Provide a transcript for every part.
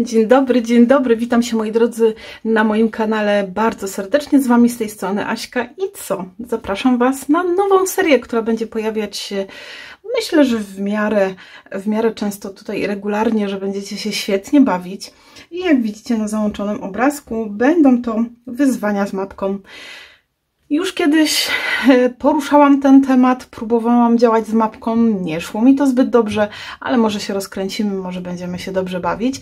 Dzień dobry, witam się moi drodzy na moim kanale bardzo serdecznie, z Wami z tej strony Aśka i co? Zapraszam Was na nową serię, która będzie pojawiać się, myślę, że w miarę często tutaj regularnie, że będziecie się świetnie bawić i jak widzicie na załączonym obrazku będą to wyzwania z mapką. Już kiedyś poruszałam ten temat, próbowałam działać z mapką, nie szło mi to zbyt dobrze, ale może się rozkręcimy, może będziemy się dobrze bawić.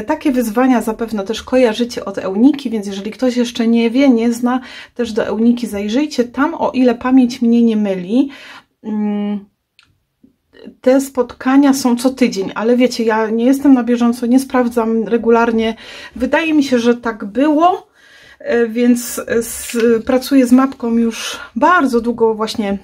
Takie wyzwania zapewne też kojarzycie od Euniki, więc jeżeli ktoś jeszcze nie wie, nie zna, też do Euniki zajrzyjcie. Tam, o ile pamięć mnie nie myli, te spotkania są co tydzień, ale wiecie, ja nie jestem na bieżąco, nie sprawdzam regularnie. Wydaje mi się, że tak było. Więc pracuję z mapką już bardzo długo, właśnie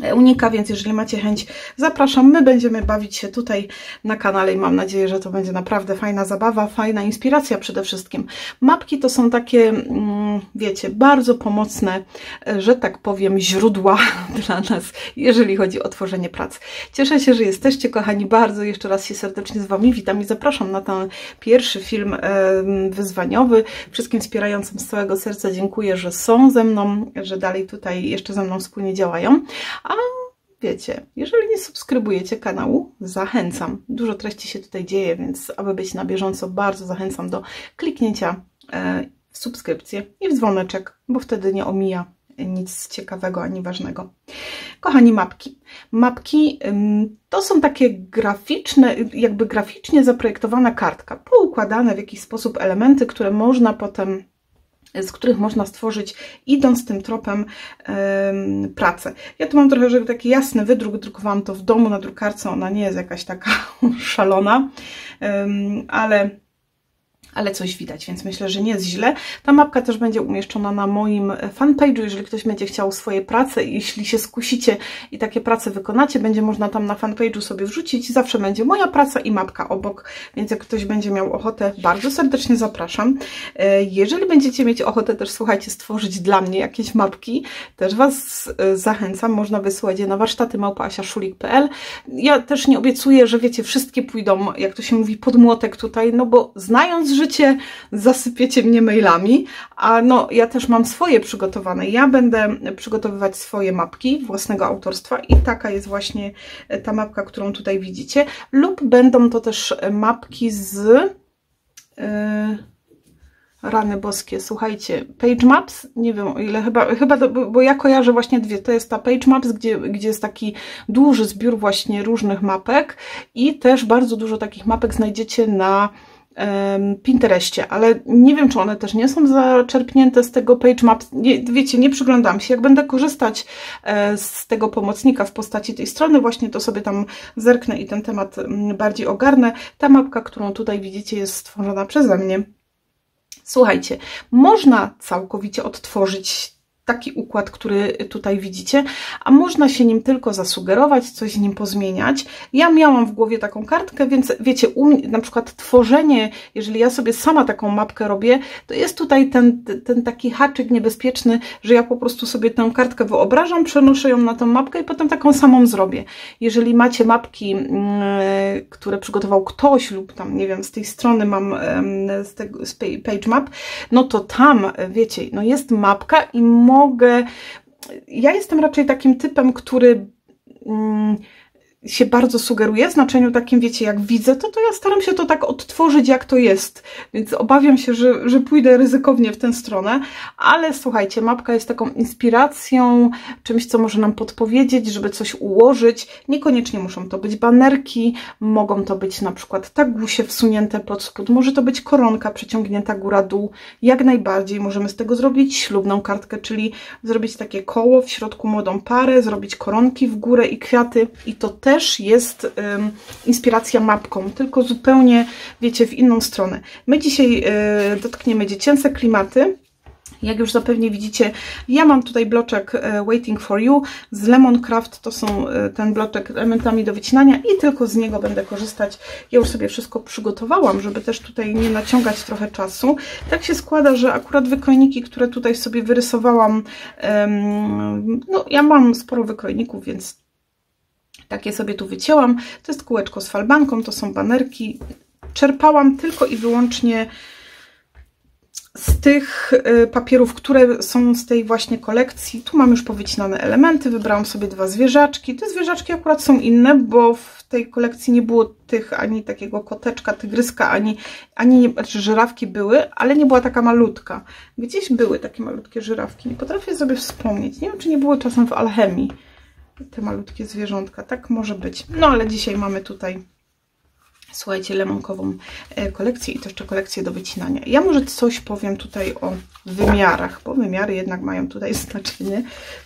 Eunika, więc jeżeli macie chęć, zapraszam. My będziemy bawić się tutaj na kanale i mam nadzieję, że to będzie naprawdę fajna zabawa, fajna inspiracja przede wszystkim. Mapki to są takie, wiecie, bardzo pomocne, że tak powiem, źródła dla nas, jeżeli chodzi o tworzenie prac. Cieszę się, że jesteście, kochani, bardzo. Jeszcze raz się serdecznie z Wami witam i zapraszam na ten pierwszy film wyzwaniowy. Wszystkim wspierającym z całego serca dziękuję, że są ze mną, że dalej tutaj jeszcze ze mną wspólnie działają. A wiecie, jeżeli nie subskrybujecie kanału, zachęcam. Dużo treści się tutaj dzieje, więc aby być na bieżąco, bardzo zachęcam do kliknięcia w subskrypcję i w dzwoneczek, bo wtedy nie omija nic ciekawego ani ważnego. Kochani, mapki. Mapki to są takie graficzne, jakby graficznie zaprojektowana kartka, poukładane w jakiś sposób elementy, które można potem, z których można stworzyć, idąc tym tropem, pracę. Ja tu mam trochę, żeby taki jasny wydruk, drukowałam to w domu na drukarce, ona nie jest jakaś taka szalona, ale coś widać, więc myślę, że nie jest źle. Ta mapka też będzie umieszczona na moim fanpage'u, jeżeli ktoś będzie chciał swoje prace i jeśli się skusicie i takie prace wykonacie, będzie można tam na fanpage'u sobie wrzucić. Zawsze będzie moja praca i mapka obok, więc jak ktoś będzie miał ochotę, bardzo serdecznie zapraszam. Jeżeli będziecie mieć ochotę też, słuchajcie, stworzyć dla mnie jakieś mapki, też Was zachęcam. Można wysłać je na warsztaty@asiaszulik.pl. Ja też nie obiecuję, że wiecie, wszystkie pójdą, jak to się mówi, pod młotek tutaj, no bo znając życie, zasypiecie mnie mailami, a no ja też mam swoje przygotowane. Ja będę przygotowywać swoje mapki własnego autorstwa i taka jest właśnie ta mapka, którą tutaj widzicie, lub będą to też mapki z rany boskie, słuchajcie, Page Maps, nie wiem o ile, chyba bo ja kojarzę właśnie dwie, to jest ta Page Maps, gdzie jest taki duży zbiór właśnie różnych mapek i też bardzo dużo takich mapek znajdziecie na Pinterestie, ale nie wiem, czy one też nie są zaczerpnięte z tego Page Maps. Nie, wiecie, nie przyglądam się. Jak będę korzystać z tego pomocnika w postaci tej strony, właśnie to sobie tam zerknę i ten temat bardziej ogarnę. Ta mapka, którą tutaj widzicie, jest stworzona przeze mnie. Słuchajcie, można całkowicie odtworzyć taki układ, który tutaj widzicie, a można się nim tylko zasugerować, coś z nim pozmieniać. Ja miałam w głowie taką kartkę, więc wiecie, u mnie na przykład tworzenie, jeżeli ja sobie sama taką mapkę robię, to jest tutaj ten taki haczyk niebezpieczny, że ja po prostu sobie tę kartkę wyobrażam, przenoszę ją na tą mapkę i potem taką samą zrobię. Jeżeli macie mapki, które przygotował ktoś lub tam, nie wiem, z tej strony mam z Page Map, no to tam, wiecie, no jest mapka i ja jestem raczej takim typem, który się bardzo sugeruje, w znaczeniu takim, wiecie, jak widzę to ja staram się to tak odtworzyć, jak to jest, więc obawiam się, że pójdę ryzykownie w tę stronę, ale słuchajcie, mapka jest taką inspiracją, czymś, co może nam podpowiedzieć, żeby coś ułożyć. Niekoniecznie muszą to być banerki, mogą to być na przykład tagusie wsunięte pod spód, może to być koronka przeciągnięta góra-dół, jak najbardziej możemy z tego zrobić ślubną kartkę, czyli zrobić takie koło, w środku młodą parę, zrobić koronki w górę i kwiaty i to też jest inspiracja mapką, tylko zupełnie, wiecie, w inną stronę. My dzisiaj dotkniemy dziecięce klimaty. Jak już zapewne widzicie, ja mam tutaj bloczek Waiting for You z Lemoncraft, to są ten bloczek elementami do wycinania i tylko z niego będę korzystać. Ja już sobie wszystko przygotowałam, żeby też tutaj nie naciągać trochę czasu. Tak się składa, że akurat wykrojniki, które tutaj sobie wyrysowałam, no ja mam sporo wykrojników, więc takie sobie tu wycięłam. To jest kółeczko z falbanką, to są banerki. czerpałam tylko i wyłącznie z tych papierów, które są z tej właśnie kolekcji. Tu mam już powycinane elementy, wybrałam sobie 2 zwierzaczki. Te zwierzaczki akurat są inne, bo w tej kolekcji nie było tych ani takiego koteczka, tygryska, ani żyrawki były, ale nie była taka malutka. Gdzieś były takie malutkie żyrawki, nie potrafię sobie wspomnieć. Nie wiem, czy nie było czasem w Alchemii te malutkie zwierzątka. Tak może być. No ale dzisiaj mamy tutaj, słuchajcie, lemonkową kolekcję i to jeszcze kolekcję do wycinania. Ja może coś powiem tutaj o wymiarach, bo wymiary jednak mają tutaj znaczenie.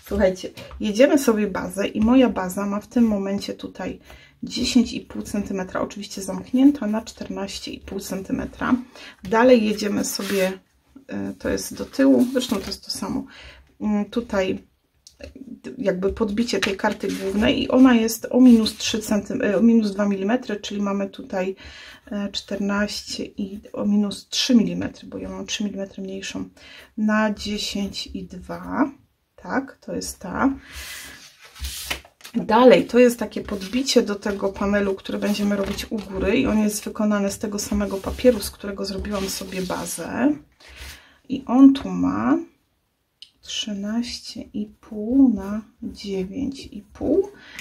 Słuchajcie, jedziemy sobie bazę i moja baza ma w tym momencie tutaj 10,5 cm, oczywiście zamknięta na 14,5 cm. Dalej jedziemy sobie, to jest do tyłu, zresztą to jest to samo, tutaj jakby podbicie tej karty głównej i ona jest o minus 2 mm, czyli mamy tutaj 14 i o minus 3 mm, bo ja mam 3 mm mniejszą, na 10,2, tak, to jest ta. Dalej to jest takie podbicie do tego panelu, który będziemy robić u góry i on jest wykonany z tego samego papieru, z którego zrobiłam sobie bazę i on tu ma 13,5 na 9,5,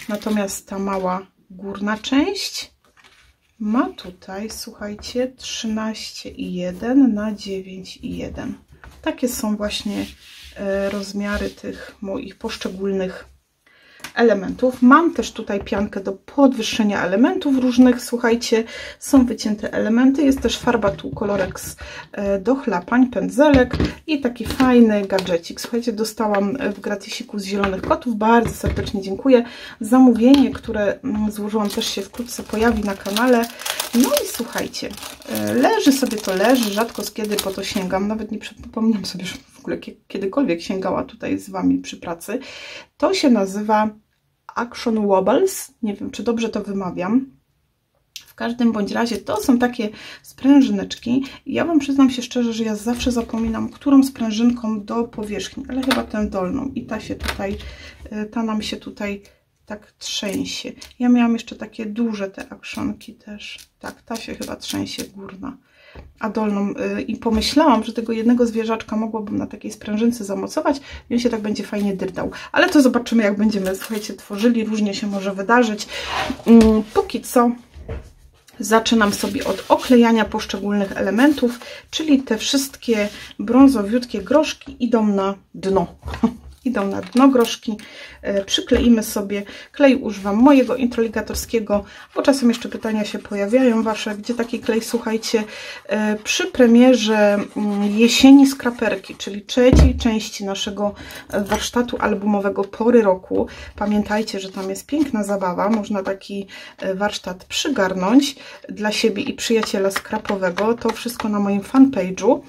natomiast ta mała górna część ma tutaj, słuchajcie, 13,1 na 9,1. Takie są właśnie rozmiary tych moich poszczególnych elementów. Mam też tutaj piankę do podwyższenia elementów różnych. Słuchajcie, są wycięte elementy. Jest też farba tu Colorex do chlapań, pędzelek i taki fajny gadżecik. Słuchajcie, dostałam w gratisiku z Zielonych Kotów. Bardzo serdecznie dziękuję. Zamówienie, które złożyłam, też się wkrótce pojawi na kanale. No i słuchajcie, leży sobie to leży. Rzadko z kiedy po to sięgam. Nawet nie przypominam sobie, że w ogóle kiedykolwiek sięgała tutaj z Wami przy pracy. To się nazywa Action Wobbles. Nie wiem, czy dobrze to wymawiam. W każdym bądź razie to są takie sprężyneczki. Ja Wam przyznam się szczerze, że ja zawsze zapominam, którą sprężynką do powierzchni, ale chyba tę dolną. I ta nam się tutaj tak trzęsie. Ja miałam jeszcze takie duże te actionki też. Tak, ta się chyba trzęsie górna. A dolną i pomyślałam, że tego jednego zwierzaczka mogłabym na takiej sprężynce zamocować i on się tak będzie fajnie dyrtał. Ale to zobaczymy, jak będziemy, słuchajcie, tworzyli. Różnie się może wydarzyć. Póki co zaczynam sobie od oklejania poszczególnych elementów, czyli te wszystkie brązowiutkie groszki idą na dno. Idą na dno groszki, przykleimy sobie, klej używam mojego introligatorskiego, bo czasem jeszcze pytania się pojawiają Wasze, gdzie taki klej, słuchajcie, przy premierze jesieni skraperki, czyli trzeciej części naszego warsztatu albumowego Pory Roku. Pamiętajcie, że tam jest piękna zabawa, można taki warsztat przygarnąć dla siebie i przyjaciela skrapowego, to wszystko na moim fanpage'u,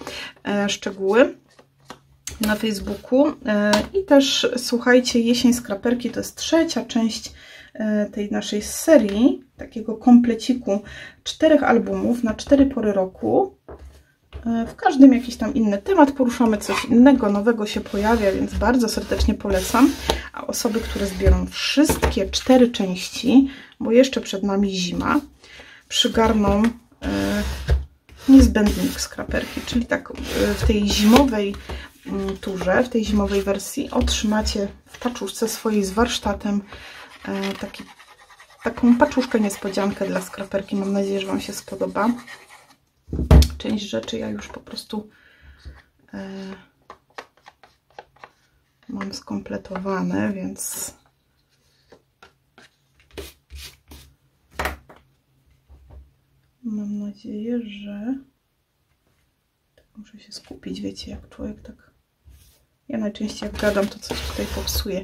szczegóły na Facebooku. I też słuchajcie, jesień skraperki to jest trzecia część tej naszej serii, takiego kompleciku 4 albumów na 4 pory roku. W każdym jakiś tam inny temat poruszamy, coś innego, nowego się pojawia, więc bardzo serdecznie polecam. A osoby, które zbiorą wszystkie 4 części, bo jeszcze przed nami zima, przygarną niezbędnik skraperki, czyli tak w tej zimowej turze, w tej zimowej wersji otrzymacie w paczuszce swojej z warsztatem taką paczuszkę niespodziankę dla skraperki. Mam nadzieję, że Wam się spodoba. Część rzeczy ja już po prostu mam skompletowane, więc mam nadzieję, że muszę się skupić, wiecie, jak człowiek tak... Ja najczęściej jak gadam, to coś tutaj popsuję.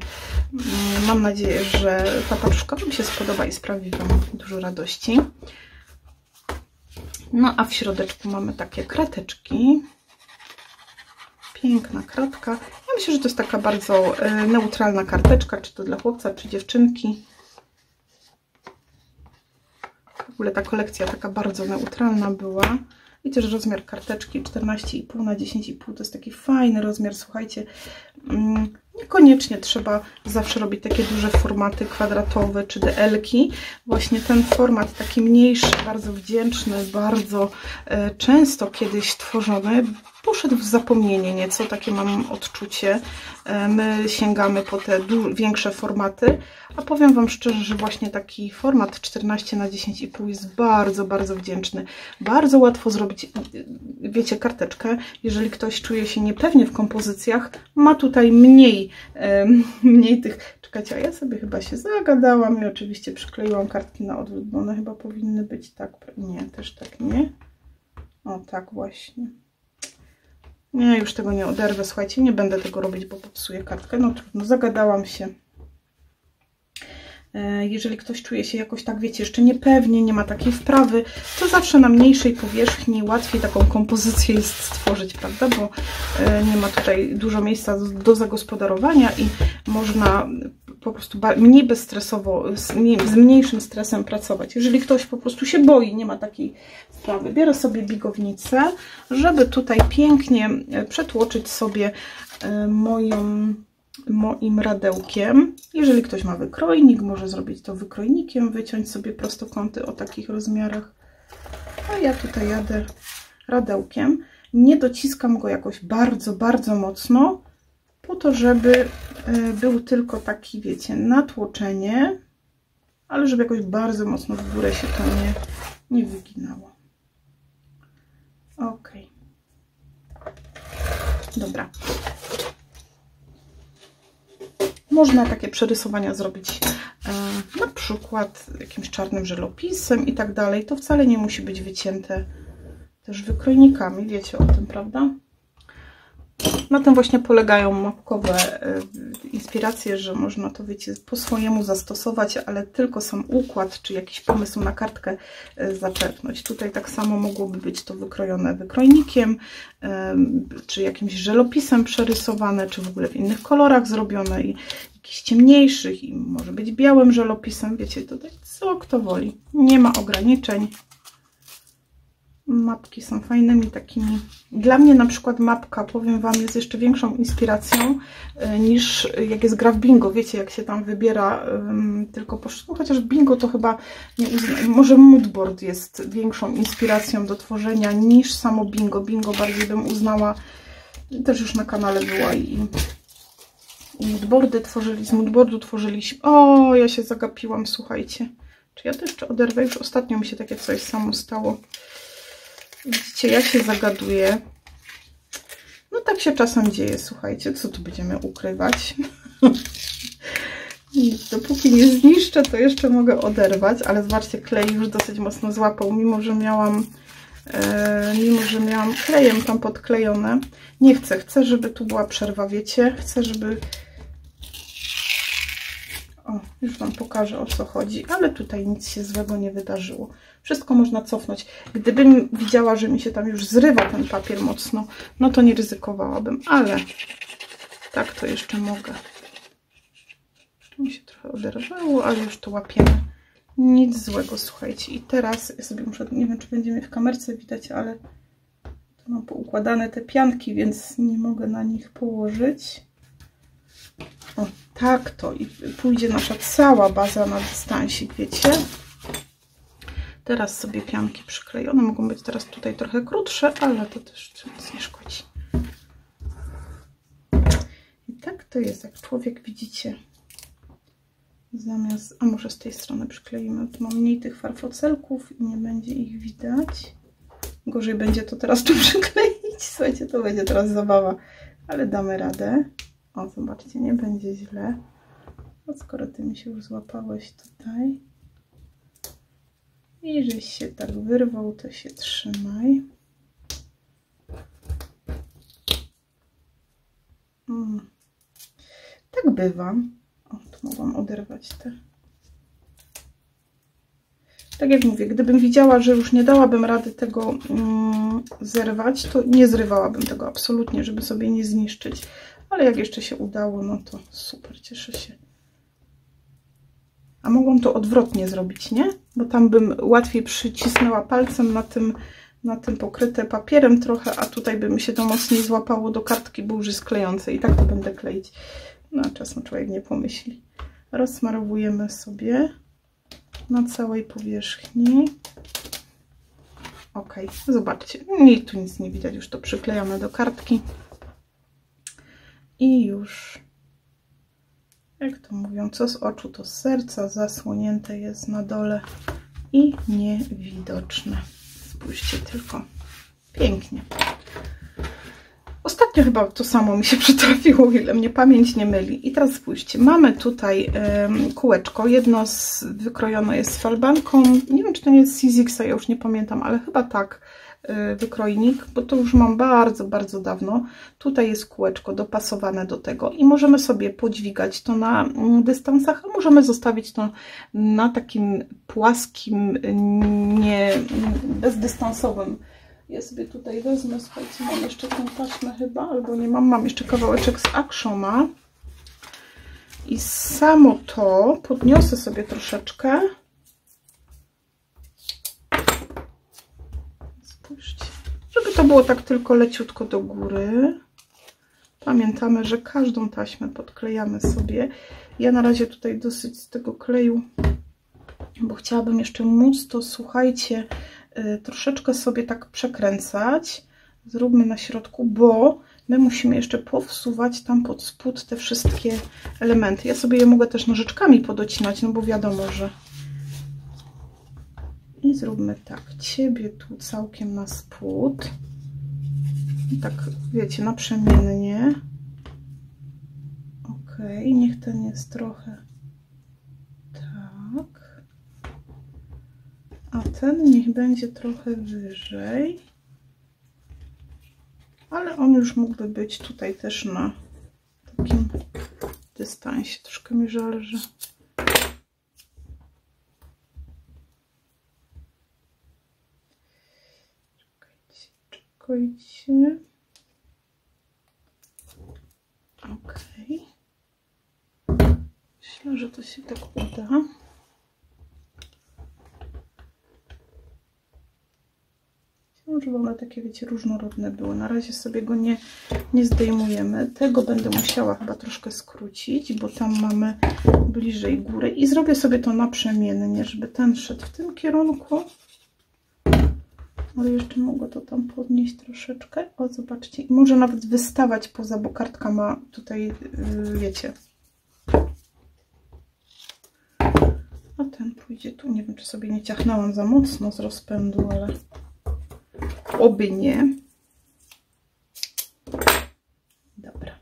Mam nadzieję, że ta paczuszka Wam się spodoba i sprawi Wam dużo radości. No a w środeczku mamy takie krateczki. Piękna kratka. Ja myślę, że to jest taka bardzo neutralna karteczka, czy to dla chłopca, czy dziewczynki. W ogóle ta kolekcja taka bardzo neutralna była. I też rozmiar karteczki 14,5 na 10,5 to jest taki fajny rozmiar, słuchajcie. Niekoniecznie trzeba zawsze robić takie duże formaty kwadratowe czy DL-ki. Właśnie ten format taki mniejszy, bardzo wdzięczny, bardzo często kiedyś tworzony, poszedł w zapomnienie nieco, takie mam odczucie. My sięgamy po te większe formaty, a powiem Wam szczerze, że właśnie taki format 14×10,5 jest bardzo, bardzo wdzięczny. Bardzo łatwo zrobić, wiecie, karteczkę. Jeżeli ktoś czuje się niepewnie w kompozycjach, ma tutaj mniej tych... Czekajcie, a ja sobie chyba się zagadałam i oczywiście przykleiłam kartki na odwrót, bo one chyba powinny być tak. Nie, też tak nie. O, tak właśnie. Nie, już tego nie oderwę, słuchajcie, nie będę tego robić, bo popsuję kartkę. No trudno, zagadałam się. Jeżeli ktoś czuje się jakoś tak, wiecie, jeszcze niepewnie, nie ma takiej wprawy, to zawsze na mniejszej powierzchni łatwiej taką kompozycję jest stworzyć, prawda? Bo nie ma tutaj dużo miejsca do zagospodarowania i można po prostu mniej bezstresowo, z mniejszym stresem pracować. Jeżeli ktoś po prostu się boi, nie ma takiej sprawy, biorę sobie bigownicę, żeby tutaj pięknie przetłoczyć sobie moim radełkiem. Jeżeli ktoś ma wykrojnik, może zrobić to wykrojnikiem, wyciąć sobie prostokąty o takich rozmiarach. A ja tutaj jadę radełkiem. Nie dociskam go jakoś bardzo, bardzo mocno, po to, żeby był tylko taki, wiecie, natłoczenie, ale żeby jakoś bardzo mocno w górę się to nie wyginało. Ok. Dobra. Można takie przerysowania zrobić na przykład jakimś czarnym żelopisem i tak dalej. To wcale nie musi być wycięte też wykrojnikami, wiecie o tym, prawda? Na tym właśnie polegają mapkowe inspiracje, że można to, wiecie, po swojemu zastosować, ale tylko sam układ czy jakiś pomysł na kartkę zaczerpnąć. Tutaj tak samo mogłoby być to wykrojone wykrojnikiem, czy jakimś żelopisem przerysowane, czy w ogóle w innych kolorach zrobione i jakichś ciemniejszych i może być białym żelopisem. Wiecie, tutaj co kto woli. Nie ma ograniczeń. Mapki są fajnymi takimi. Dla mnie na przykład mapka, powiem Wam, jest jeszcze większą inspiracją niż jak jest gra w bingo. Wiecie, jak się tam wybiera tylko po sztuce, chociaż bingo to chyba nie może moodboard jest większą inspiracją do tworzenia niż samo bingo. Bingo bardziej bym uznała, też już na kanale była i moodboardy tworzyli, z moodboardu tworzyliśmy. O, ja się zagapiłam, słuchajcie. Czy ja to jeszcze oderwę? Już ostatnio mi się takie coś samo stało. Widzicie, ja się zagaduję. No tak się czasem dzieje, słuchajcie. Co tu będziemy ukrywać? Dopóki nie zniszczę, to jeszcze mogę oderwać, ale zobaczcie, klej już dosyć mocno złapał, mimo że miałam klejem tam podklejone. Nie chcę, żeby tu była przerwa, wiecie? Chcę, żeby... O, już Wam pokażę, o co chodzi, ale tutaj nic się złego nie wydarzyło. Wszystko można cofnąć. Gdybym widziała, że mi się tam już zrywa ten papier mocno, no to nie ryzykowałabym, ale tak to jeszcze mogę. Tu mi się trochę oderwało, ale już to łapiemy. Nic złego, słuchajcie. I teraz ja sobie muszę, nie wiem, czy będzie mnie w kamerce widać, ale tu mam poukładane te pianki, więc nie mogę na nich położyć. O, tak to. I pójdzie nasza cała baza na dystansik, wiecie? Teraz sobie pianki przykleję. One mogą być teraz tutaj trochę krótsze, ale to też nic nie szkodzi. I tak to jest, jak człowiek, widzicie, zamiast... A może z tej strony przykleimy. Tu mam mniej tych farfocelków i nie będzie ich widać. Gorzej będzie to teraz tu przykleić. Słuchajcie, to będzie teraz zabawa. Ale damy radę. O, zobaczcie, nie będzie źle. No, skoro Ty mi się już złapałeś tutaj i żeś się tak wyrwał, to się trzymaj. Tak bywa. O, tu mogłam oderwać te. Tak jak mówię, gdybym widziała, że już nie dałabym rady tego zerwać, to nie zrywałabym tego absolutnie, żeby sobie nie zniszczyć. Ale jak jeszcze się udało, no to super, cieszę się. A mogłam to odwrotnie zrobić, nie? Bo tam bym łatwiej przycisnęła palcem na tym pokryte papierem trochę, a tutaj by mi się to mocniej złapało do kartki, bo już jest klejące i tak to będę kleić. No, czasem człowiek nie pomyśli. Rozsmarowujemy sobie na całej powierzchni. Ok, zobaczcie, tu nic nie widać, już to przyklejamy do kartki. I już, jak to mówią, co z oczu, to z serca, zasłonięte jest na dole i niewidoczne. Spójrzcie tylko, pięknie. Ostatnio chyba to samo mi się przytrafiło, o ile mnie pamięć nie myli. I teraz spójrzcie, mamy tutaj kółeczko, jedno wykrojone jest falbanką, nie wiem, czy to nie jest Sizzix, ja już nie pamiętam, ale chyba tak, wykrojnik, bo to już mam bardzo, bardzo dawno. Tutaj jest kółeczko dopasowane do tego i możemy sobie podźwigać to na dystansach, a możemy zostawić to na takim płaskim, bezdystansowym. Ja sobie tutaj wezmę, słuchajcie, mam jeszcze tę taśmę chyba, albo nie mam, mam jeszcze kawałeczek z Actiona i samo to podniosę sobie troszeczkę. Spójrzcie, żeby to było tak tylko leciutko do góry. Pamiętamy, że każdą taśmę podklejamy sobie. Ja na razie tutaj dosyć z tego kleju, bo chciałabym jeszcze móc to, słuchajcie, troszeczkę sobie tak przekręcać. Zróbmy na środku, bo my musimy jeszcze powsuwać tam pod spód te wszystkie elementy. Ja sobie je mogę też nożyczkami podocinać, no bo wiadomo, że... I zróbmy tak, ciebie tu całkiem na spód. I tak, wiecie, naprzemiennie. Ok, niech ten jest trochę tak. A ten niech będzie trochę wyżej. Ale on już mógłby być tutaj też na takim dystansie. Troszkę mi żal, że... Czekajcie. Ok. Myślę, że to się tak uda. Żeby one takie, wiecie, różnorodne były. Na razie sobie go nie zdejmujemy. Tego będę musiała chyba troszkę skrócić, bo tam mamy bliżej góry. I zrobię sobie to naprzemiennie, żeby ten szedł w tym kierunku. Ale jeszcze mogę to tam podnieść troszeczkę. O, zobaczcie. I może nawet wystawać poza, bo kartka ma tutaj, wiecie. A ten pójdzie tu. Nie wiem, czy sobie nie ciachnęłam za mocno z rozpędu, ale... Oby nie. Dobra.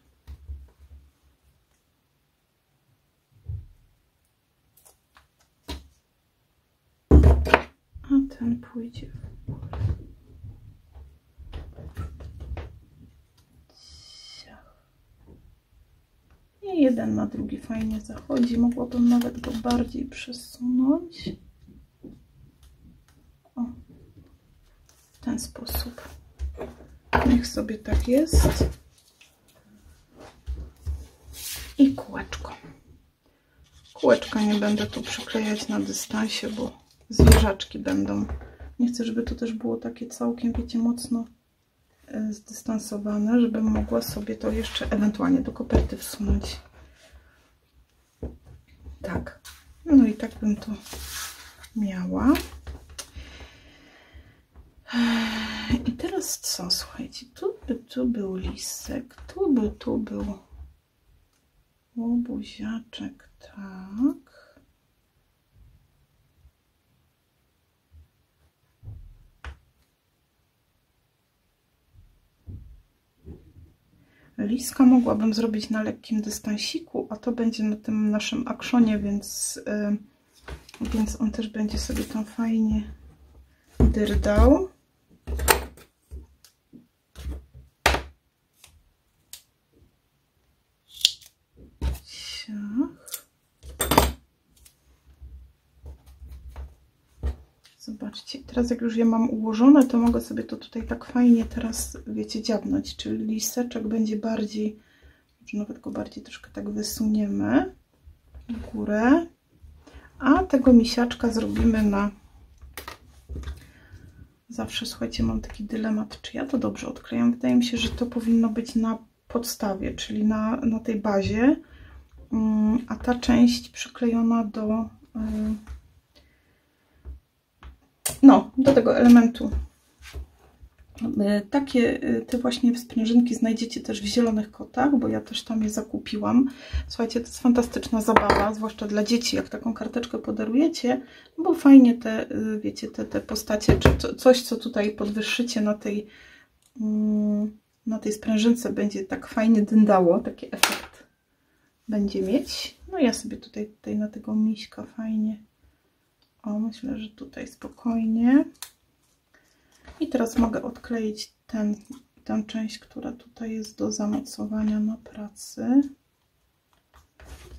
A ten pójdzie w górę. I jeden na drugi fajnie zachodzi. Mogłabym nawet go bardziej przesunąć. O. W ten sposób. Niech sobie tak jest. I kółeczko. Kółeczka nie będę tu przyklejać na dystansie, bo zwierzaczki będą. Nie chcę, żeby to też było takie całkiem, wiecie, mocno zdystansowane, żebym mogła sobie to jeszcze ewentualnie do koperty wsunąć. Tak. No i tak bym to miała. I teraz co? Słuchajcie, tu był lisek, tu był łobuziaczek, tak. Liska mogłabym zrobić na lekkim dystansiku, a to będzie na tym naszym Actionie, więc on też będzie sobie tam fajnie dyrdał. Zobaczcie, teraz jak już je mam ułożone, to mogę sobie to tutaj tak fajnie teraz, wiecie, dziabnąć, czyli liseczek będzie bardziej, może nawet go bardziej troszkę tak wysuniemy w górę, a tego misiaczka zrobimy na... Zawsze, słuchajcie, mam taki dylemat, czy ja to dobrze odklejam. Wydaje mi się, że to powinno być na podstawie, czyli na tej bazie, a ta część przyklejona do no, do tego elementu. Takie te właśnie sprężynki znajdziecie też w Zielonych Kotach, bo ja też tam je zakupiłam. Słuchajcie, to jest fantastyczna zabawa, zwłaszcza dla dzieci, jak taką karteczkę podarujecie, bo fajnie te, wiecie, te postacie, czy coś, co tutaj podwyższycie na tej sprężynce, będzie tak fajnie dyndało, taki efekt będzie mieć. No ja sobie tutaj na tego miśka fajnie, o, myślę, że tutaj spokojnie. I teraz mogę odkleić tę część, która tutaj jest do zamocowania na pracy.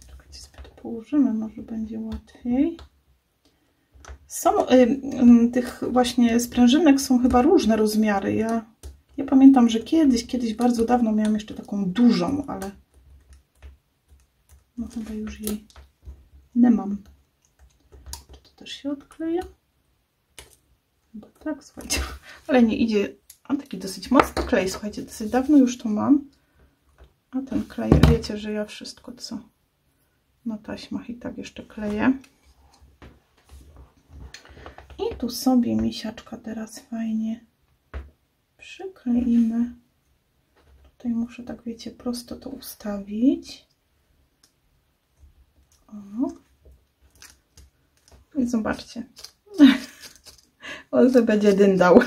Czekajcie, sobie to położymy, może będzie łatwiej. Są tych właśnie sprężynek są chyba różne rozmiary. Ja pamiętam, że kiedyś bardzo dawno miałam jeszcze taką dużą, ale no chyba już jej nie mam. Czy to też się odkleja? Chyba tak, słuchajcie, ale nie idzie. On taki dosyć mocny klej, słuchajcie, dosyć dawno już to mam. A ten klej, wiecie, że ja wszystko, co na taśmach i tak jeszcze kleję. I tu sobie misiaczka teraz fajnie przykleimy. Tutaj muszę, tak wiecie, prosto to ustawić. O. I zobaczcie. On sobie będzie dyndał.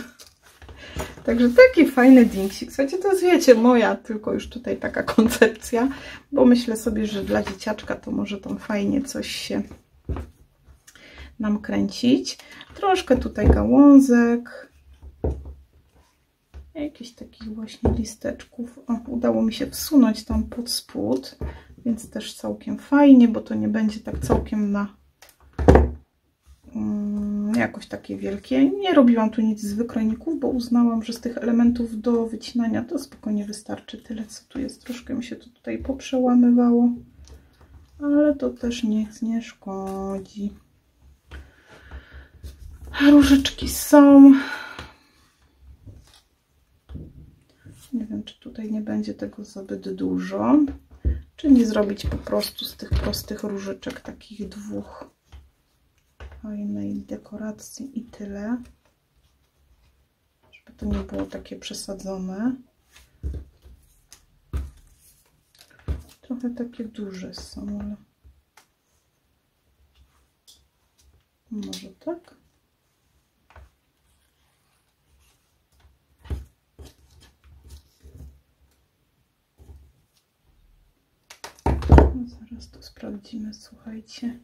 Także taki fajny dingsik. Słuchajcie, to jest, wiecie, moja tylko już tutaj taka koncepcja, bo myślę sobie, że dla dzieciaczka to może tam fajnie coś się nam kręcić. Troszkę tutaj gałązek. Jakichś takich właśnie listeczków. O, udało mi się wsunąć tam pod spód, więc też całkiem fajnie, bo to nie będzie tak całkiem na jakoś takie wielkie. Nie robiłam tu nic z wykrojników, bo uznałam, że z tych elementów do wycinania to spokojnie wystarczy tyle, co tu jest. Troszkę mi się to tutaj poprzełamywało, ale to też nic nie szkodzi. Różyczki są. Nie wiem, czy tutaj nie będzie tego zbyt dużo, czy nie zrobić po prostu z tych prostych różyczek takich dwóch. Fajnej dekoracji i tyle, żeby to nie było takie przesadzone. Trochę takie duże są, ale może tak. No zaraz to sprawdzimy, słuchajcie.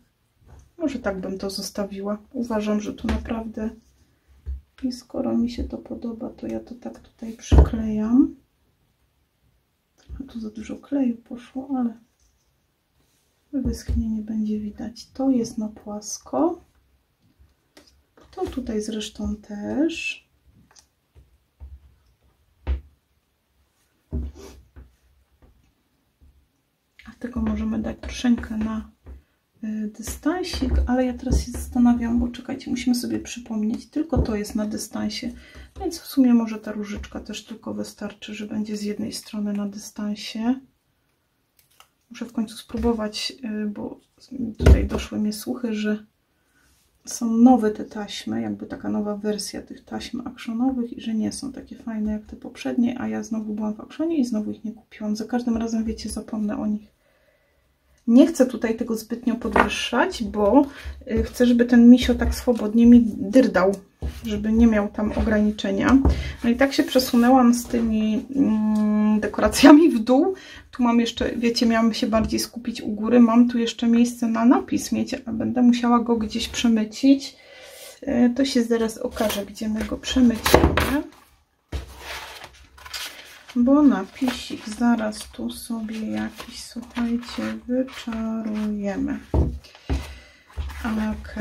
Może tak bym to zostawiła. Uważam, że to naprawdę, i skoro mi się to podoba, to ja to tak tutaj przyklejam. Trochę tu za dużo kleju poszło, ale wyschnie, nie będzie widać. To jest na płasko. To tutaj zresztą też. A tego możemy dać troszeczkę na dystansik, ale ja teraz się zastanawiam, bo czekajcie, musimy sobie przypomnieć, tylko to jest na dystansie, więc w sumie może ta różyczka też tylko wystarczy, że będzie z jednej strony na dystansie. Muszę w końcu spróbować, bo tutaj doszły mnie słuchy, że są nowe te taśmy, jakby taka nowa wersja tych taśm actionowych i że nie są takie fajne jak te poprzednie, a ja znowu byłam w actionie i znowu ich nie kupiłam. Za każdym razem, wiecie, zapomnę o nich. Nie chcę tutaj tego zbytnio podwyższać, bo chcę, żeby ten misio tak swobodnie mi dyrdał, żeby nie miał tam ograniczenia. No i tak się przesunęłam z tymi dekoracjami w dół. Tu mam jeszcze, wiecie, miałam się bardziej skupić u góry. Mam tu jeszcze miejsce na napis mieć, a będę musiała go gdzieś przemycić. To się zaraz okaże, gdzie my go przemycimy. Bo napisik zaraz tu sobie jakiś, słuchajcie, wyczarujemy. Ok.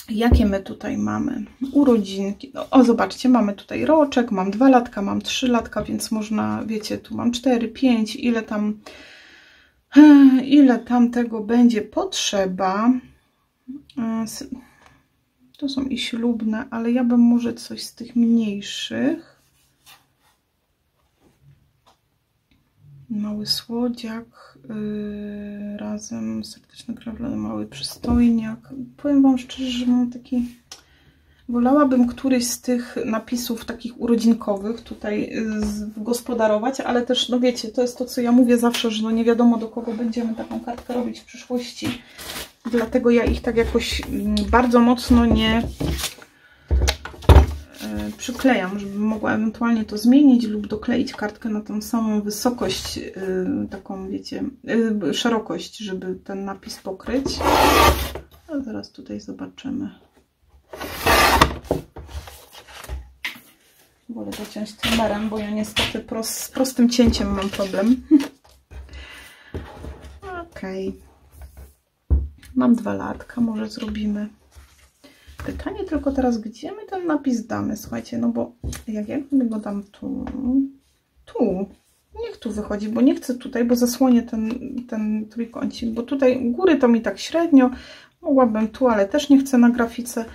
Jakie my tutaj mamy? Urodzinki. O, zobaczcie, mamy tutaj roczek, mam 2 latka, mam 3 latka, więc można, wiecie, tu mam 4, 5, ile tam tego będzie potrzeba. To są i ślubne, ale ja bym może coś z tych mniejszych. Mały słodziak, razem serdeczne gratulacje, mały przystojniak. Powiem Wam szczerze, że mam taki... Wolałabym któryś z tych napisów takich urodzinkowych tutaj gospodarować, ale też, no wiecie, to jest to, co ja mówię zawsze, że no nie wiadomo, do kogo będziemy taką kartkę robić w przyszłości. Dlatego ja ich tak jakoś bardzo mocno nie przyklejam, żeby mogła ewentualnie to zmienić lub dokleić kartkę na tą samą wysokość, taką wiecie, szerokość, żeby ten napis pokryć. A zaraz tutaj zobaczymy. Wolę to ciąć trymerem, bo ja niestety z prostym cięciem mam problem. Okej. Mam 2 latka, może zrobimy. Pytanie tylko teraz, gdzie my ten napis damy? Słuchajcie, no bo jak ja go dam tu, niech tu wychodzi, bo nie chcę tutaj, bo zasłonię ten trójkącik, bo tutaj u góry to mi tak średnio, mogłabym tu, ale też nie chcę na grafice,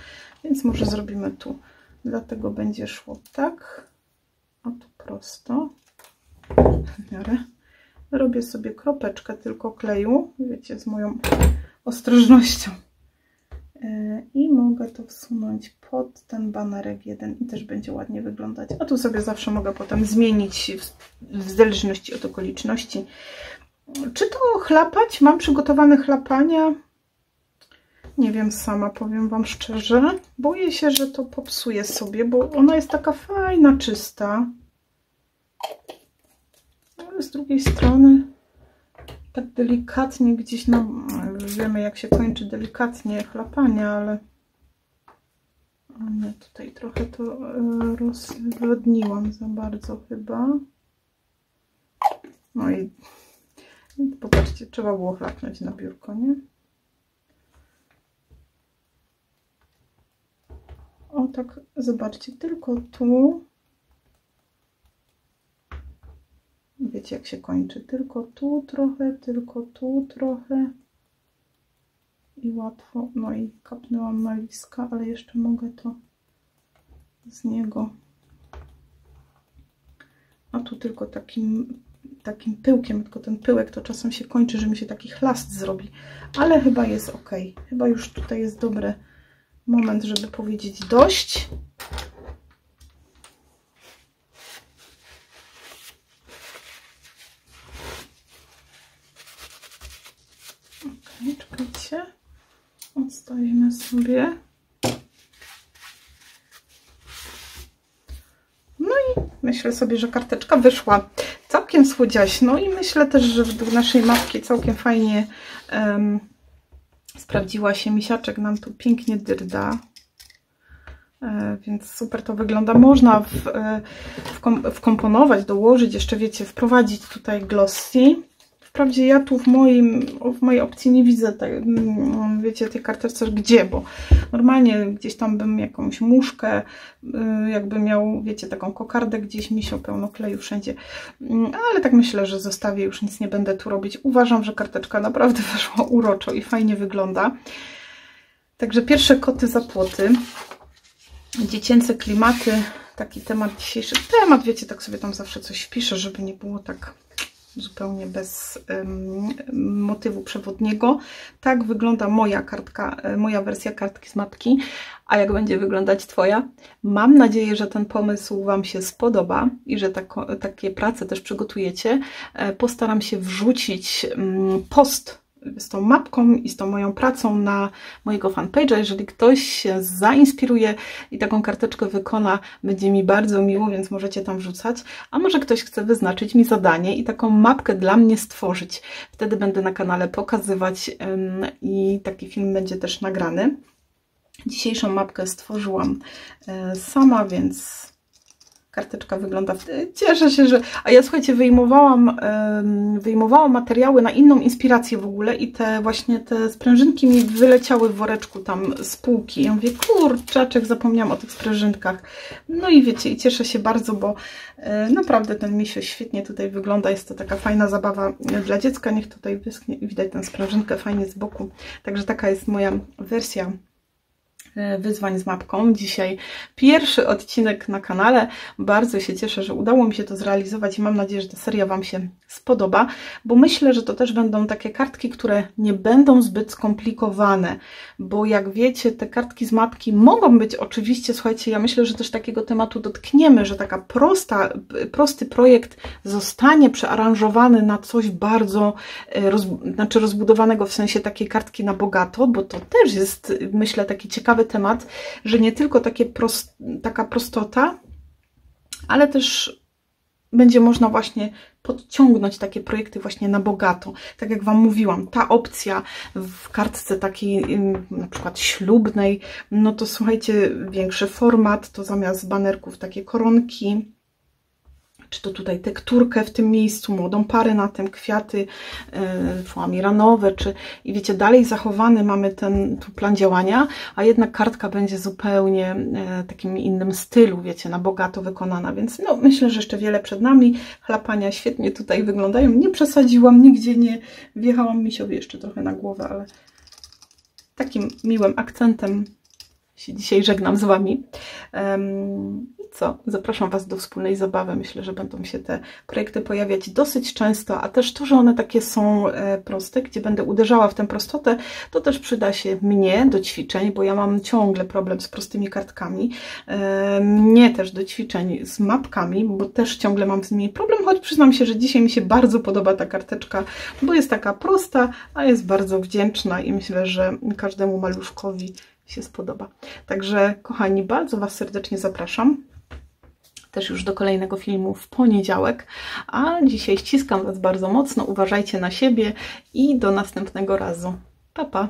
więc może zrobimy tu. Dlatego będzie szło tak, a tu prosto, w miarę. Robię sobie kropeczkę tylko kleju, wiecie, z moją ostrożnością. I mogę to wsunąć pod ten banerek jeden i też będzie ładnie wyglądać. A tu sobie zawsze mogę potem zmienić w zależności od okoliczności. Czy to chlapać? Mam przygotowane chlapania. Nie wiem sama, powiem Wam szczerze. Boję się, że to popsuję sobie, bo ona jest taka fajna, czysta. Ale z drugiej strony tak delikatnie gdzieś, no wiemy jak się kończy delikatnie chlapanie, ale nie, tutaj trochę to rozwodniłam za bardzo chyba. No i popatrzcie, trzeba było chlapnąć na biurko, nie? O tak, zobaczcie, tylko tu. Wiecie jak się kończy, tylko tu trochę, tylko tu trochę i łatwo, no i kapnęłam na liska, ale jeszcze mogę to z niego, a tu tylko takim pyłkiem, tylko ten pyłek to czasem się kończy, że mi się taki chlast zrobi, ale chyba jest ok, chyba już tutaj jest dobry moment, żeby powiedzieć dość. Czekajcie, odstawimy sobie. No i myślę sobie, że karteczka wyszła całkiem słodziaśno i myślę też, że według naszej mapki całkiem fajnie sprawdziła się. Misiaczek nam tu pięknie dyrda, więc super to wygląda. Można wkomponować, dołożyć, jeszcze wiecie, wprowadzić tutaj glossy. Wprawdzie ja tu w mojej opcji nie widzę wiecie, tej karteczce gdzie, bo normalnie gdzieś tam bym jakąś muszkę, jakby miał, wiecie, taką kokardę gdzieś, misio pełno kleju wszędzie, ale tak myślę, że zostawię, już nic nie będę tu robić. Uważam, że karteczka naprawdę wyszła uroczo i fajnie wygląda. Także pierwsze koty za płoty, dziecięce klimaty, taki temat dzisiejszy. Temat, wiecie, tak sobie tam zawsze coś wpiszę, żeby nie było tak zupełnie bez motywu przewodniego. Tak wygląda moja kartka, moja wersja kartki z mapki. A jak będzie wyglądać Twoja? Mam nadzieję, że ten pomysł Wam się spodoba i że takie prace też przygotujecie. Postaram się wrzucić post z tą mapką i z tą moją pracą na mojego fanpage'a. Jeżeli ktoś się zainspiruje i taką karteczkę wykona, będzie mi bardzo miło, więc możecie tam wrzucać. A może ktoś chce wyznaczyć mi zadanie i taką mapkę dla mnie stworzyć. Wtedy będę na kanale pokazywać i taki film będzie też nagrany. Dzisiejszą mapkę stworzyłam sama, więc karteczka wygląda... Cieszę się, że... A ja, słuchajcie, wyjmowałam materiały na inną inspirację w ogóle i właśnie te sprężynki mi wyleciały w woreczku tam z półki. Ja mówię, kurczaczek, zapomniałam o tych sprężynkach. No i wiecie, i cieszę się bardzo, bo naprawdę ten misio świetnie tutaj wygląda. Jest to taka fajna zabawa dla dziecka. Niech tutaj wyschnie i widać tę sprężynkę fajnie z boku. Także taka jest moja wersja wyzwań z mapką. Dzisiaj pierwszy odcinek na kanale. Bardzo się cieszę, że udało mi się to zrealizować i mam nadzieję, że ta seria Wam się spodoba, bo myślę, że to też będą takie kartki, które nie będą zbyt skomplikowane, bo jak wiecie, te kartki z mapki mogą być oczywiście, słuchajcie, ja myślę, że też takiego tematu dotkniemy, że taka prosty projekt zostanie przearanżowany na coś bardzo rozbudowanego, w sensie takiej kartki na bogato, bo to też jest, myślę, taki ciekawy temat, że nie tylko taka prostota, ale też będzie można właśnie podciągnąć takie projekty właśnie na bogato. Tak jak Wam mówiłam, ta opcja w kartce takiej na przykład ślubnej, no to słuchajcie, większy format, to zamiast banerków takie koronki, czy to tutaj tekturkę w tym miejscu, młodą parę na tym, kwiaty foamiranowe, czy i wiecie, dalej zachowany mamy tu plan działania, a jednak kartka będzie zupełnie takim innym stylu, wiecie, na bogato wykonana, więc no myślę, że jeszcze wiele przed nami. Chlapania świetnie tutaj wyglądają, nie przesadziłam, nigdzie nie wjechałam misiowi jeszcze trochę na głowę, ale takim miłym akcentem się dzisiaj żegnam z Wami. Co? Zapraszam Was do wspólnej zabawy. Myślę, że będą się te projekty pojawiać dosyć często, a też to, że one takie są proste, gdzie będę uderzała w tę prostotę, to też przyda się mnie do ćwiczeń, bo ja mam ciągle problem z prostymi kartkami. Mnie też do ćwiczeń z mapkami, bo też ciągle mam z nimi problem, choć przyznam się, że dzisiaj mi się bardzo podoba ta karteczka, bo jest taka prosta, a jest bardzo wdzięczna i myślę, że każdemu maluszkowi się spodoba. Także kochani, bardzo Was serdecznie zapraszam też już do kolejnego filmu w poniedziałek, a dzisiaj ściskam Was bardzo mocno, uważajcie na siebie i do następnego razu. Pa, pa!